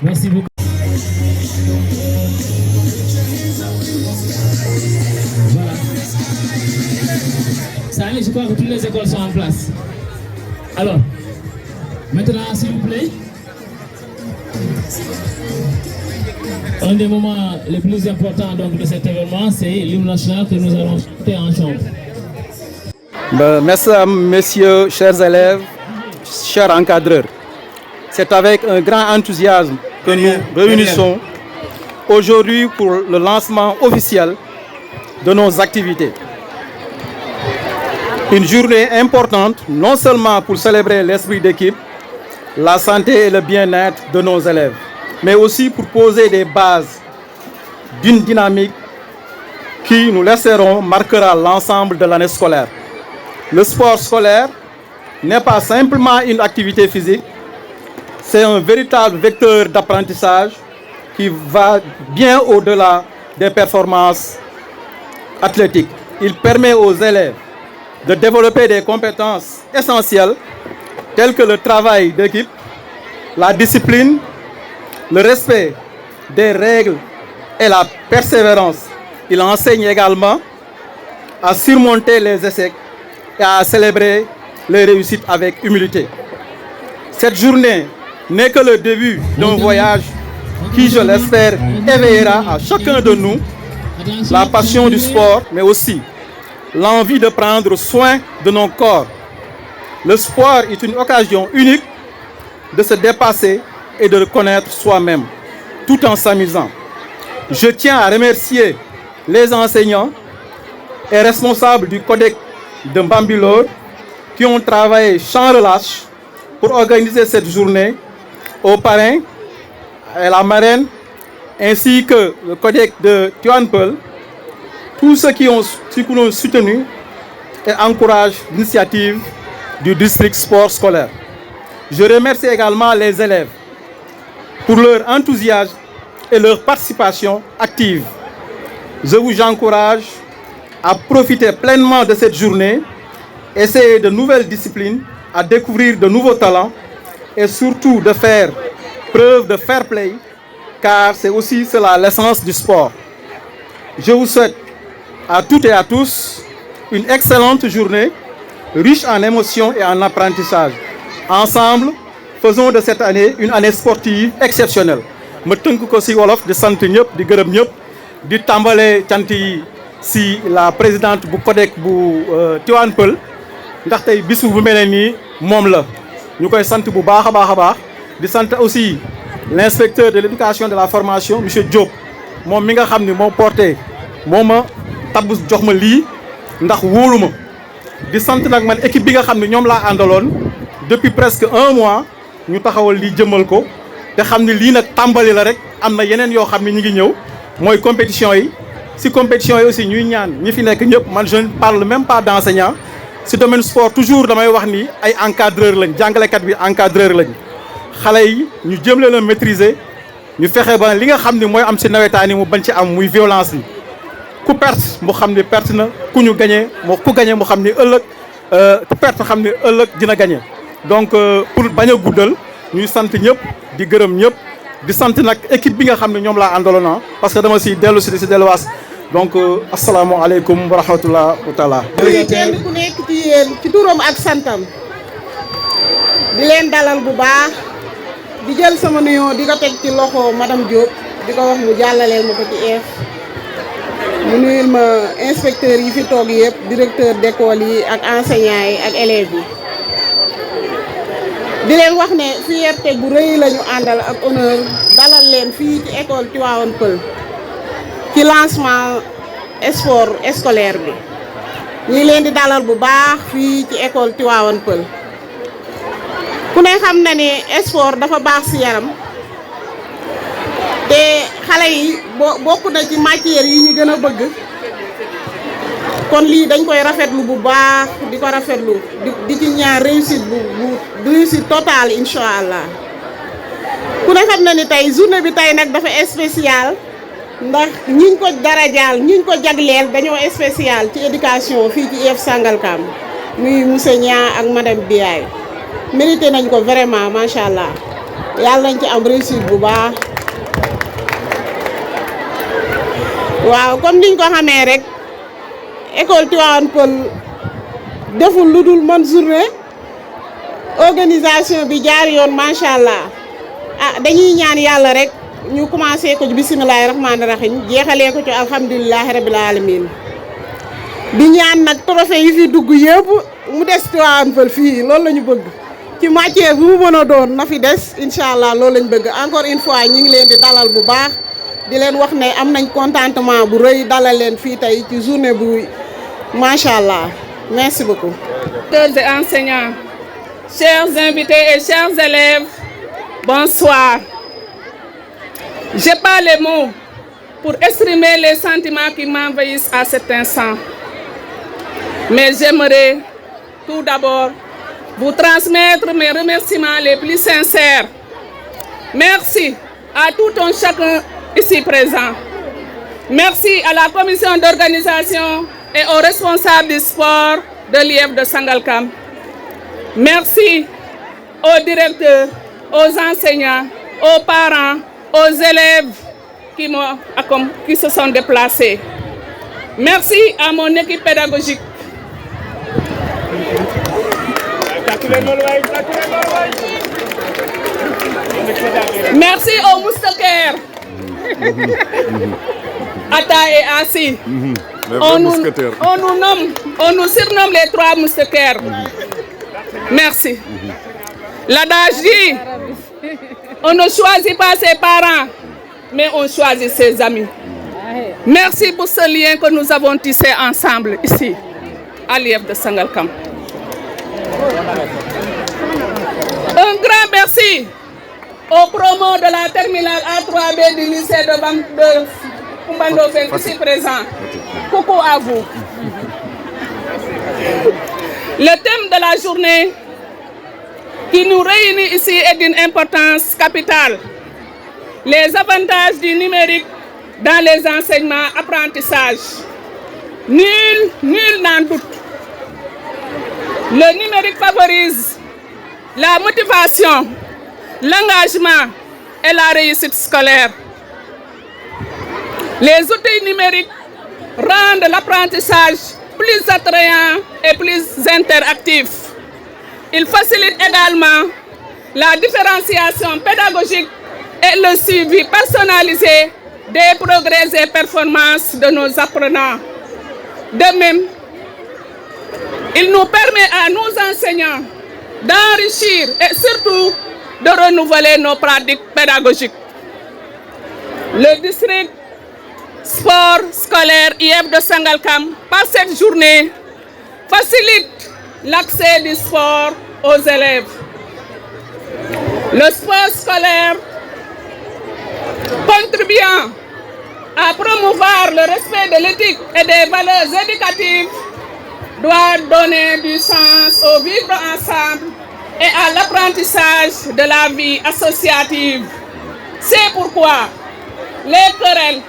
Merci beaucoup. Voilà. Ça y est, je crois que toutes les écoles sont en place. Alors, maintenant, s'il vous plaît, un des moments les plus importants donc, de cet événement, c'est l'hymne national que nous allons chanter en chambre. Mesdames, messieurs, chers élèves, chers encadreurs, c'est avec un grand enthousiasme que nous réunissons aujourd'hui pour le lancement officiel de nos activités. Une journée importante, non seulement pour célébrer l'esprit d'équipe, la santé et le bien-être de nos élèves, mais aussi pour poser des bases d'une dynamique qui, nous l'espérons, marquera l'ensemble de l'année scolaire. Le sport scolaire n'est pas simplement une activité physique, c'est un véritable vecteur d'apprentissage qui va bien au-delà des performances athlétiques. Il permet aux élèves de développer des compétences essentielles telles que le travail d'équipe, la discipline, le respect des règles et la persévérance. Il enseigne également à surmonter les échecs et à célébrer les réussites avec humilité. Cette journée n'est que le début d'un voyage qui, je l'espère, éveillera à chacun de nous la passion du sport, mais aussi l'envie de prendre soin de nos corps. Le sport est une occasion unique de se dépasser et de connaître soi-même, tout en s'amusant. Je tiens à remercier les enseignants et responsables du Codec de Bambilor qui ont travaillé sans relâche pour organiser cette journée, aux parrains et la marraine, ainsi que le Codec de Tivaouane, tous ceux qui ont soutenu et encouragent l'initiative du district sport scolaire. Je remercie également les élèves pour leur enthousiasme et leur participation active. Je vous encourage à profiter pleinement de cette journée, essayer de nouvelles disciplines, à découvrir de nouveaux talents et surtout de faire preuve de fair play, car c'est aussi cela l'essence du sport. Je vous souhaite à toutes et à tous une excellente journée, riche en émotions et en apprentissage. Ensemble, faisons de cette année une année sportive exceptionnelle. Je tënk ko ci wolof di sant ñëpp di gërëm ñëpp di tàmbale cant yi si la présidente bu Codec bu Tivaouane Peulh ndax tey bisu bu mel nii moom la ñu koy sant bu baax a baax a baax di sant aussi l'inspecteur de l'éducation de la formation monsieur Diop moom mi nga xam ni moo porté moo ma tabb jox ma lii ndax wóolu ma di sant nag man équipe bi nga xam ne ñoom laa àndaloon depuis presque un mois ñu taxawal lii jëmmal ko te xam ne lii nag tàmbali la rek am na yeneen yoo xam ne ñu ngi ñëw mooy compétition yi si compétition yi aussi ñuy ñaan ñi fi nekk ñëpp man je ne parle même pas d'enseignant si domaine sport toujours damay wax ni ay encadreur lañ jàngalekat bi encadreur lañ xale yi ñu jëm leen a maîtriser ñu fexe ba li nga xam ne mooy am si nawetaan yi mu bañ ci am muy violence bi ku perte mu xam ne perte na ku ñu gagné ku gagné mu xam ni ëllëg ku perte xam ne ëllëg dina gagné donc pour bañ a guddal ñuy sant ñëpp di gërëm ñëpp di sant nag équipe bi nga xam ne ñoom laa àndaloon parce que dama si dellu si delluwaas donc asalaamaaleykum wa rahmatullah wa taala. kenn ku nekk ci yéen ci turam ak santam di leen dalal bu baax di jël sama nuyoo di ko teg ci loxo madame Diop di ko wax mu jàllaleel ma ko ci eef mu nuyul ma inspecteur yi fi toog yëpp directeur d'école yi ak enseignants yi ak élèves yi. di leen wax ne fierté bu rëy la ñu àndal ak honneur dalal leen fii ci école Tivaouane Peulh ci lancement sport scolaire bi ñu leen di dalal bu baax fii ci école Tivaouane Peulh ku ne xam na ne sport dafa baax ci yaram te xale yi bokk na ci matière yi ñu gën a bëgg kon lii dañ koy rafetlu bu baax di ko rafetlu di ci ñaar réussite bu réussite totale incha allah ku ne xam na ni tey journée bi tey nag dafa spécial ndax ñiñ ko darajaal ñiñ ko jagleel dañoo spécial ci éducation fii ci IEF Sangalkam muy monsieur Niang ak madame Biaye mérité nañ ko vraiment macha allah yàlla nañ ci am réussite bu baax waaw comme niñ ko xamee rek école Tivaouane Peulh deful lu dul man journée organisation bi jaar yoon macha allah dañuy ñaan yàlla rek ñu commencé ko ci bisimilahi rahmaani rahim jeexalee ko ci alhamdulilahi rabil alamin di ñaan nag trophée yi fi dugg yëpp mu des Tivaouane Peulh fii loolu la ñu bëgg ci matière bu mu mën a doon na fi des incha allah loolu la ñu bëgg encore une fois ñu ngi leen di dalal bu baax di leen wax ne am nañ contentement bu rëy dalal leen fii tey ci journée bu macha allah merci beaucoup. Docteurs et enseignants, chers invités et chers élèves, bonsoir. J'ai pas les mots pour exprimer les sentiments qui m'envahissent à cet instant. Mais j'aimerais tout d'abord vous transmettre mes remerciements les plus sincères. Merci à tout un chacun ici présent. Merci à la commission d'organisation et aux responsables du sport de l'IEF de Sangalkam. Merci aux directeurs, aux enseignants, aux parents, aux élèves qui se sont déplacés. Merci à mon équipe pédagogique. Merci aux moustiquaires. Atta et Assi. On nous surnomme les 3 mousquetaires. Merci. L'adage dit, on ne choisit pas ses parents, mais on choisit ses amis. Merci pour ce lien que nous avons tissé ensemble ici, à l'IEF de Sangalkam. Un grand merci aux promos de la terminale A3B du lycée de Koumbandofen, ici présent. Coucou à vous. Le thème de la journée qui nous réunit ici est d'une importance capitale. Les avantages du numérique dans les enseignements apprentissages. Nul n'en doute. Le numérique favorise la motivation, l'engagement et la réussite scolaire. Les outils numériques rendent l'apprentissage plus attrayant et plus interactif. Ils facilitent également la différenciation pédagogique et le suivi personnalisé des progrès et performances de nos apprenants. De même, il nous permet à nos enseignants d'enrichir et surtout de renouveler nos pratiques pédagogiques. Le district sport scolaire IEF de Sangalkam, par cette journée, facilite l'accès du sport aux élèves. Le sport scolaire, contribuant à promouvoir le respect de l'éthique et des valeurs éducatives, doit donner du sens au vivre ensemble et à l'apprentissage de la vie associative. C'est pourquoi les querelles,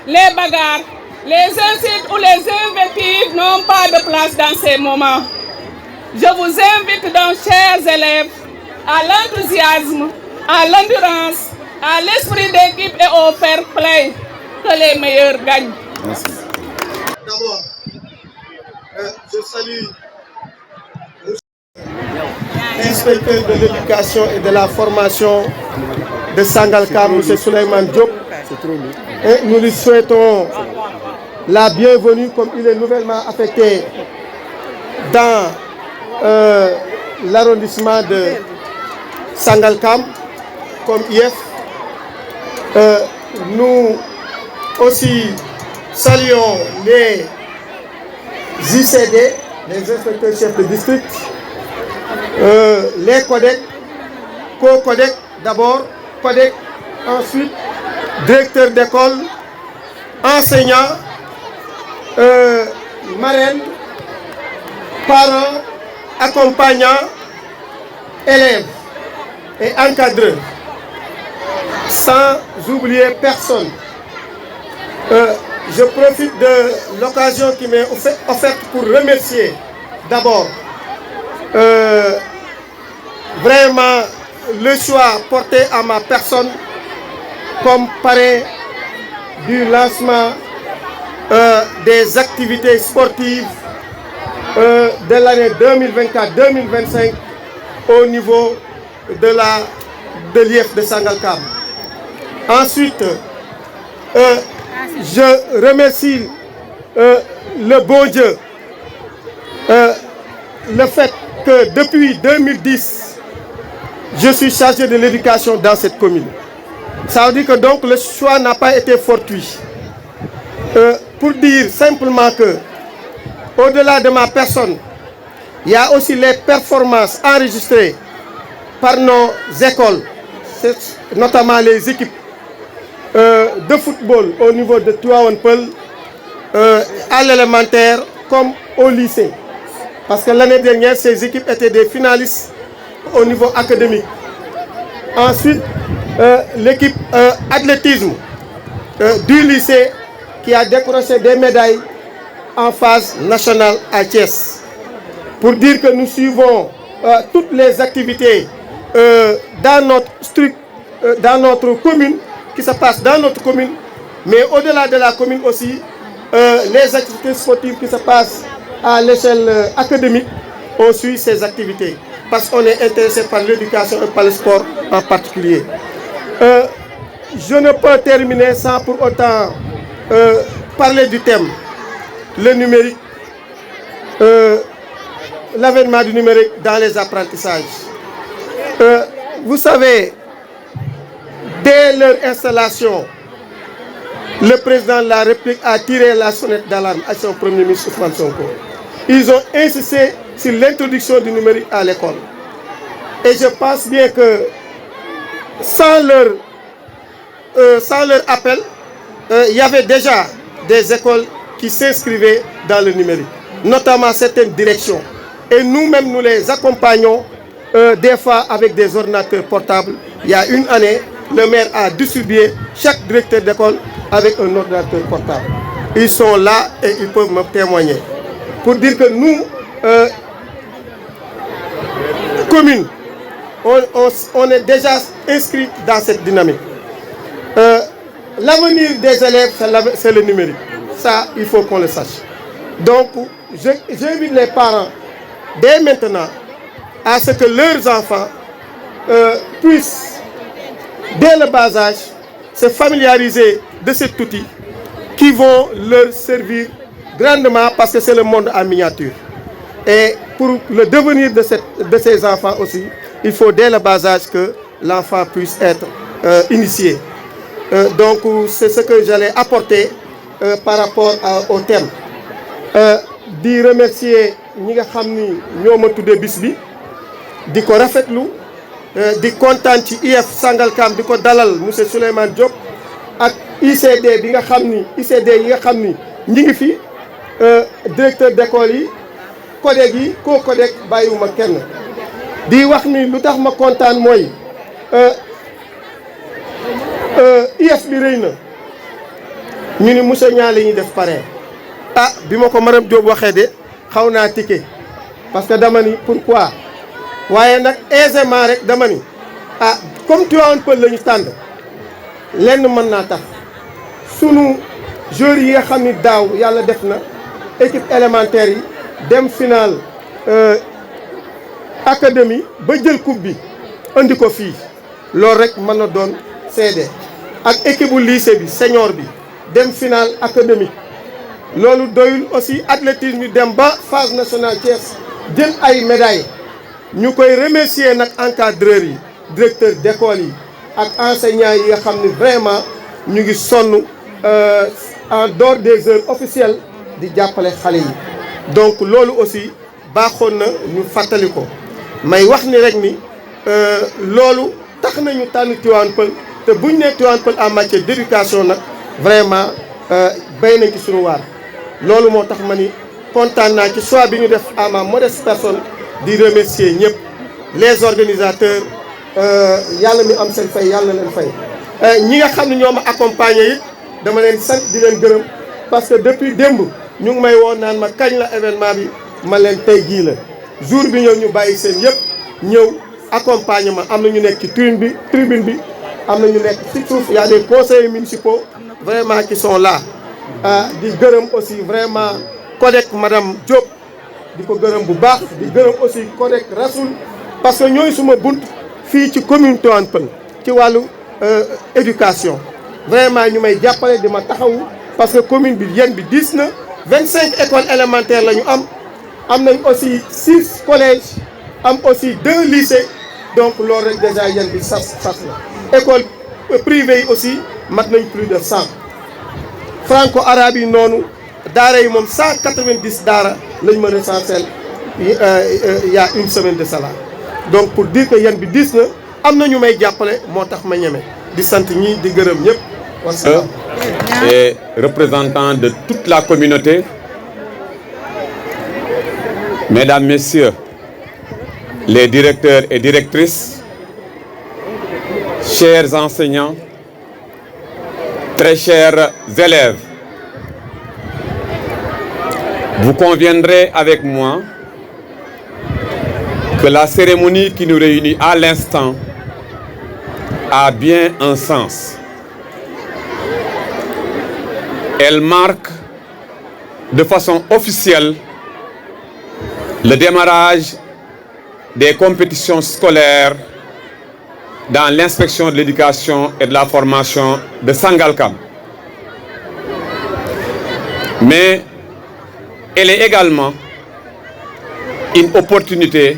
les bagarres, les insultes ou les invectives n'ont pas de place dans ces moments. Je vous invite donc, chers élèves, à l'enthousiasme, à l'endurance, à l'esprit d'équipe et au fair play, que les meilleurs gagnent. Merci. D'abord, je salue l'inspecteur de l'éducation et de la formation de Sangalkam, M. Souleymane Diop. Et nous lui souhaitons la bienvenue comme il est nouvellement affecté dans l'arrondissement de Sangalkam comme IEF. Nous aussi saluons les ICD, les inspecteurs chefs de district, les codecs, co-codecs d'abord, codec ensuite, directeur d'école, enseignants, marraines, parents, accompagnants, élèves et encadreurs, sans oublier personne. Je profite de l'occasion qui m'est offerte pour remercier d'abord vraiment le choix porté à ma personne comme parrain du lancement des activités sportives de l'année 2024-2025 au niveau de l'IEF de Sangalkam. Ensuite, je remercie le bon Dieu, le fait que depuis 2010, je suis chargé de l'éducation dans cette commune. Ça veut dire que donc le choix n'a pas été fortuit. Pour dire simplement que, au-delà de ma personne, il y a aussi les performances enregistrées par nos écoles, notamment les équipes de football au niveau de Tivaouane Peulh, à l'élémentaire comme au lycée. Parce que l'année dernière, ces équipes étaient des finalistes au niveau académique. Ensuite, l'équipe athlétisme du lycée qui a décroché des médailles en phase nationale à Thiès. Pour dire que nous suivons toutes les activités dans notre commune, qui se passent dans notre commune, mais au-delà de la commune aussi, les activités sportives qui se passent à l'échelle académique, on suit ces activités. Parce qu'on est intéressé par l'éducation et par le sport en particulier. Je ne peux terminer sans pour autant parler du thème, le numérique, l'avènement du numérique dans les apprentissages. Vous savez, dès leur installation, le président de la République a tiré la sonnette d'alarme à son premier ministre Ousmane Sonko. Ils ont insisté sur l'introduction du numérique à l'école. Et je pense bien que sans leur appel, il y avait déjà des écoles qui s'inscrivaient dans le numérique, notamment certaines directions. Et nous-mêmes, nous les accompagnons des fois avec des ordinateurs portables. Il y a une année, le maire a distribué chaque directeur d'école avec un ordinateur portable. Ils sont là et ils peuvent me témoigner. Pour dire que nous, commune, on est déjà inscrit dans cette dynamique. L'avenir des élèves, c'est le numérique. Ça, il faut qu'on le sache. Donc, j'invite les parents, dès maintenant, à ce que leurs enfants puissent, dès le bas âge, se familiariser de cet outil qui vont leur servir grandement parce que c'est le monde en miniature. Et pour le devenir de ces enfants aussi, il faut dès le bas âge que l'enfant puisse être initié. Donc c'est ce que j'allais apporter par rapport au thème. Di remercier ñi nga xam ni ñoo ma tuddee bis bi di ko rafetlu di kontaan ci IEF Sangalkam di ko dalal monsieur Souleymane Diop ak ICD bi nga xam ni ICD yi nga xam ni ñi ngi fi directeur d'école yi codec yi co-codec bàyyiwuma kenn di wax ni lu tax ma kontaan mooy IEF bi rëy na ñu ni monsieur Niang la ñuy def parrain ah bi ma ko madame Diop waxee de xaw naa tikke parce que dama ni pourquoi waaye nag aisément rek dama ni ah comme Tivaouane Peulh la ñu tànn lenn mën naa tax sunu joueurs yi nga xam ni daaw yàlla def na équipe élémentaire yi dem final académie ba jël coupe bi andi ko fii loolu rek mën na doon seede ak équipe bu lycée bi senior bi dem final académique loolu doyul aussi athlétisme bi dem ba phase nationale Thiès jël ay médailles ñu koy remercier nag encadreurs yi directeur d'école yi ak enseignants yi nga xam ne vraiment ñu ngi sonn en dehors des heures officielles di jàppale xale yi donc loolu aussi baaxoon na ñu fàttali ko may wax ni rek ni loolu tax nañu tànn Tivaouane Peulh te buñ ne Tivaouane Peulh en matière d'éducation nag vraiment béy nañ ci sunu waar loolu moo tax ma ni kontaan naa ci choix bi ñu def à ma modeste personne di remercier ñëpp les organisateurs yàlla mi am seen fay yàlla leen fay ñi nga xam ne ñoo ma accompagné it dama leen sant di leen gërëm parce que depuis démb ñu ngi may woo naan ma kañ la événement bi ma leen tey jii la jour bi ñëw ñu bàyyi seen yëpp ñëw accompagnement am na ñu nekk ci tribune bi am na ñu nekk ci suuf y a des conseillers municipaux vraiment qui sont là di gërëm aussi vraiment CODEC madame Diop di ko gërëm bu baax di gërëm aussi CODEC Rasoul parce que ñooy suma bunt fii ci commune Tivaouane Peulh ci wàllu éducation vraiment ñu may jàppale di ma taxawu parce que commune bi yéen bi 10 na 25 écoles élémentaires la ñu am nañ aussi 6 collèges am aussi 2 lycées donc loolu rek déjà yéen bi sas la école privée yi aussi mat nañ plus de 100 franco arabe yi noonu daara yi moom 190 daara lañ ma recensé il y a une semaine de cela donc pour dire que yéen bi 10 na am na ñu may jàppale moo tax ma ñeme di sant ñi di gërëm ñëpp wasalaam. Et représentants de toute la communauté, mesdames, messieurs, les directeurs et directrices, chers enseignants, très chers élèves, vous conviendrez avec moi que la cérémonie qui nous réunit à l'instant a bien un sens. Elle marque de façon officielle le démarrage des compétitions scolaires dans l'inspection de l'éducation et de la formation de Sangalkam. Mais elle est également une opportunité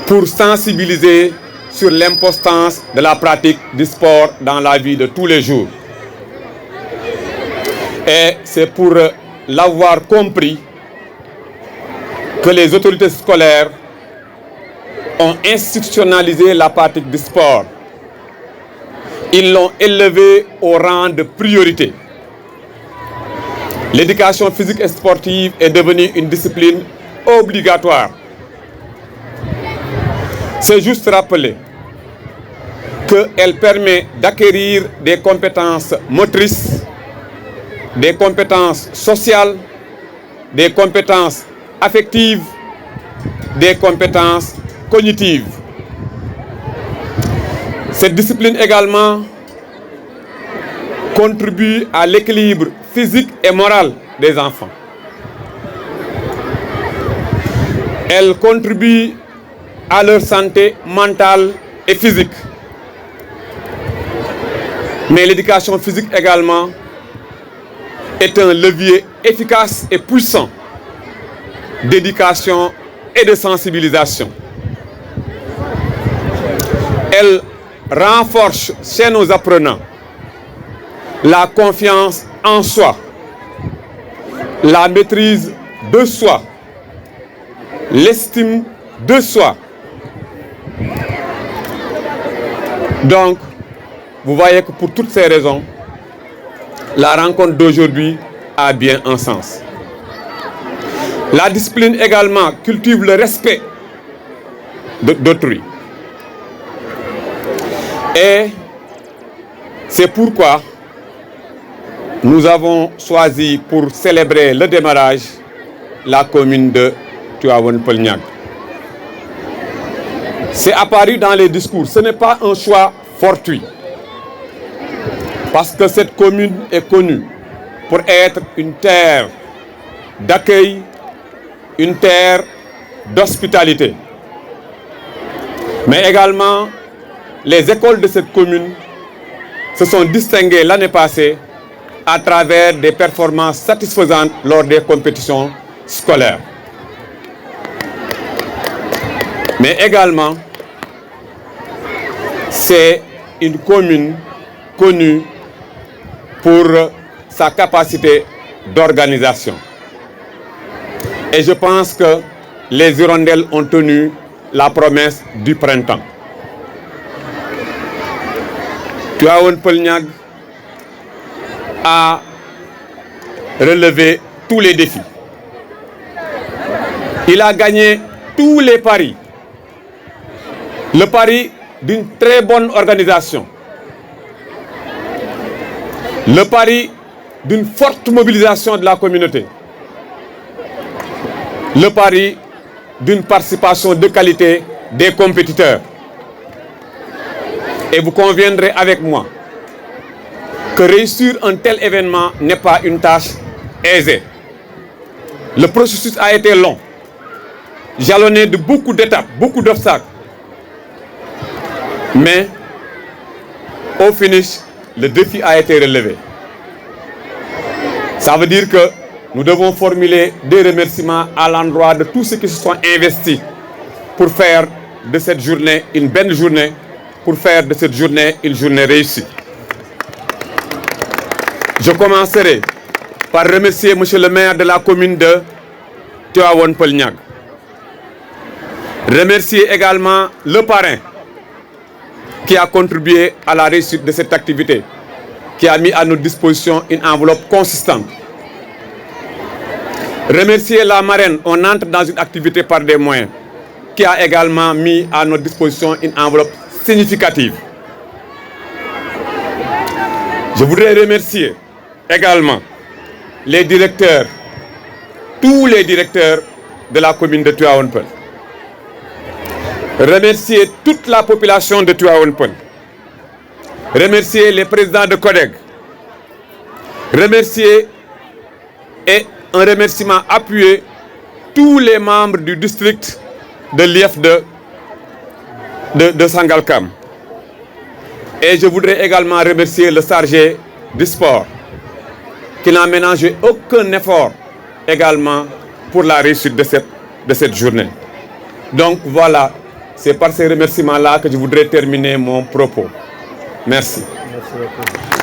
pour sensibiliser sur l'importance de la pratique du sport dans la vie de tous les jours. Et c'est pour l'avoir compris que les autorités scolaires ont institutionnalisé la pratique du sport. Ils l'ont élevé au rang de priorité. L'éducation physique et sportive est devenue une discipline obligatoire. C'est juste rappeler qu'elle permet d'acquérir des compétences motrices, des compétences sociales, des compétences affectives, des compétences cognitives. Cette discipline également contribue à l'équilibre physique et moral des enfants. Elle contribue à leur santé mentale et physique. Mais l'éducation physique également est un levier efficace et puissant d'éducation et de sensibilisation. Elle renforce chez nos apprenants la confiance en soi, la maîtrise de soi, l'estime de soi. Donc, vous voyez que pour toutes ces raisons, la rencontre d'aujourd'hui a bien un sens. La discipline également cultive le respect d'autrui. Et c'est pourquoi nous avons choisi pour célébrer le démarrage la commune de Tivaouane Peulh Niaga. C'est apparu dans les discours, ce n'est pas un choix fortuit. Parce que cette commune est connue pour être une terre d'accueil, une terre d'hospitalité. Mais également, les écoles de cette commune se sont distinguées l'année passée à travers des performances satisfaisantes lors des compétitions scolaires. Mais également, c'est une commune connue pour sa capacité d'organisation. Et je pense que les hirondelles ont tenu la promesse du printemps. Tivaouane Peulh Niaga a relevé tous les défis. Il a gagné tous les paris. Le pari d'une très bonne organisation. Le pari d'une forte mobilisation de la communauté. Le pari d'une participation de qualité des compétiteurs. Et vous conviendrez avec moi que réussir un tel événement n'est pas une tâche aisée. Le processus a été long, jalonné de beaucoup d'étapes, beaucoup d'obstacles. Mais au finish, le défi a été relevé. Ça veut dire que nous devons formuler des remerciements à l'endroit de tous ceux qui se sont investis pour faire de cette journée une belle journée, pour faire de cette journée une journée réussie. Je commencerai par remercier Monsieur le maire de la commune de Tivaouane Peulh Niaga. Remercier également le parrain qui a contribué à la réussite de cette activité, qui a mis à notre disposition une enveloppe consistante. Remercier la marraine, on entre dans une activité par des moyens, qui a également mis à notre disposition une enveloppe significative. Je voudrais remercier également les directeurs, tous les directeurs de la commune de Tivaouane Peulh. Remercier toute la population de Tivaouane Peulh. Remercier les présidents de CODEG. Remercier et un remerciement appuyé tous les membres du district de l'IF de Sangalkam. Et je voudrais également remercier le chargé du sport qui n'a ménagé aucun effort également pour la réussite de cette journée. Donc voilà, c'est par ces remerciements-là que je voudrais terminer mon propos. Merci. Merci beaucoup.